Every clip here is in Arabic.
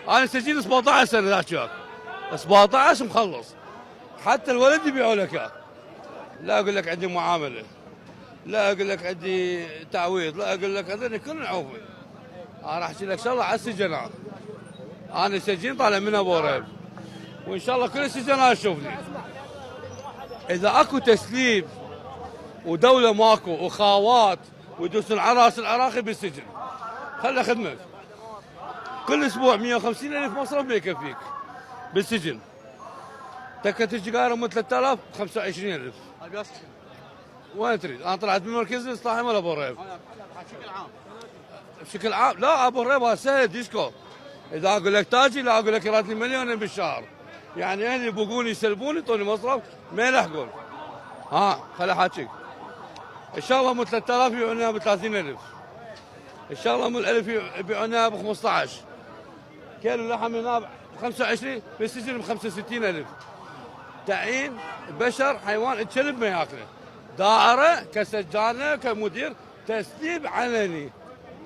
انا سجين 17 سنه ذاك 17 مخلص. حتى الولد يبيعوا لك اياه. لا اقول لك عندي معامله، لا اقول لك عندي تعويض، لا اقول لك هذول كلهم عوفي. انا راح احكي لك شغله على السجناء. انا سجين طالع من ابو ريب، وان شاء الله كل السجناء تشوفني. اذا اكو تسليم ودوله ماكو وخاوات ويدوسون على راس العراقي بالسجن، خلي خدمك. كل اسبوع 150,000 مصرف ما يكفيك بالسجن. تكت السيجاره من 3000 25,000. وين تريد؟ انا طلعت من مركز الاصلاحي مال ابو ريب. بشكل عام. بشكل عام لا ابو ريب سهل ديسكو. اذا اقول لك تاجي لا اقول لك راتبي مليون بالشهر. يعني اهلي يبوقوني يسلبوني يعطوني مصرف ما يلحقون. خلي احاكيك. الشغله من 3000 يبيعونها ب 30,000. الشغله من 1000 يبيعونها ب 15. كيلو لحم هنا ب 25 بالسجن ب 65,000. تعيين بشر حيوان الكلب ما ياكله. دائره كسجانه كمدير تسليب علني.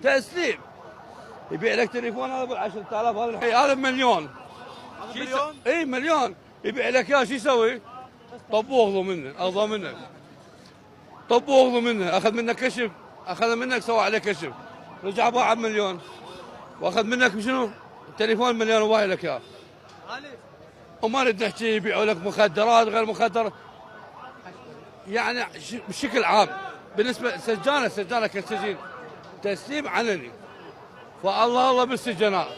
تسليب. يبيع لك تليفون هذا ب 10,000 هذا بمليون. هذا مليون؟ اي مليون. يبيع لك اياه شو يسوي؟ طب واخذه منه، اخذه منك. طب واخذه منه، اخذ منك كشف، اخذ منك سوى عليه كشف. رجع باع بمليون. واخذ منك شنو؟ تليفون مليون وبايع لك اياه. وما نريد نحكي يبيعوا لك مخدرات غير مخدر. يعني بشكل عام بالنسبه سجانه كسجين تسليم علني. فالله الله بالسجناء.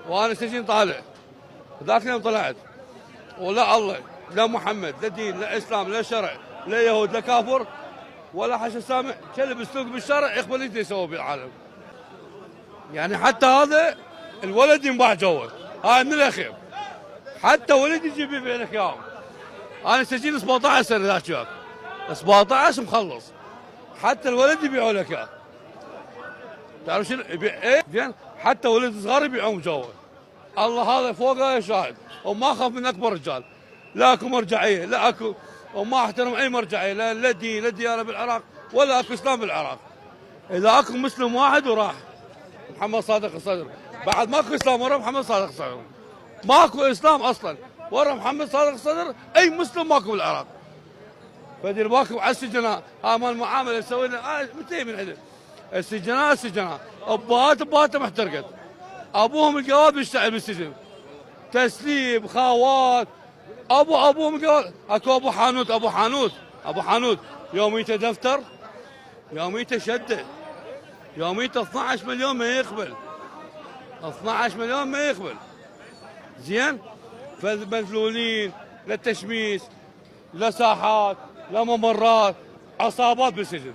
وانا سجين طالع. ذاك اليوم طلعت. ولا الله لا محمد لا دين لا اسلام لا شرع لا يهود لا كافر ولا حشا سامع كلب السوق بالشارع يقبل ايش يسوي بالعالم. يعني حتى هذا الولد ينباع جوا. هاي من الاخير. حتى ولد يجي يبيع لك اياه. انا سجين 17 سنه ذاك 17 مخلص. حتى الولد يبيعوا لك اياه. تعرف شنو يبيع ايه؟ زين حتى ولد صغار يبيعون جوا. الله هذا فوقه شاهد. وما اخاف من اكبر رجال. لا اكو مرجعيه، لا اكو وما احترم اي مرجعيه، لا دين لا ديانه بالعراق ولا اكو اسلام بالعراق. اذا اكو مسلم واحد وراح محمد صادق الصدر. بعد ماكو اسلام ورا محمد صادق الصدر. ماكو اسلام اصلا ورا محمد صادق الصدر. اي مسلم ماكو بالعراق. فدير بالكم على السجناء. مال المعامله تسوي لنا متى من عندنا. السجناء ابهات محترقت. ابوهم الجواب يشتغل بالسجن. تسليب خاوات. ابوهم الجواب. اكو ابو حانوت يوميته دفتر، يوميته شده، يوميته 12 مليون ما يقبل. 12 مليون ما يقبل. زين؟ فمذلولين لا تشميس لا ساحات لا ممرات، عصابات بالسجن.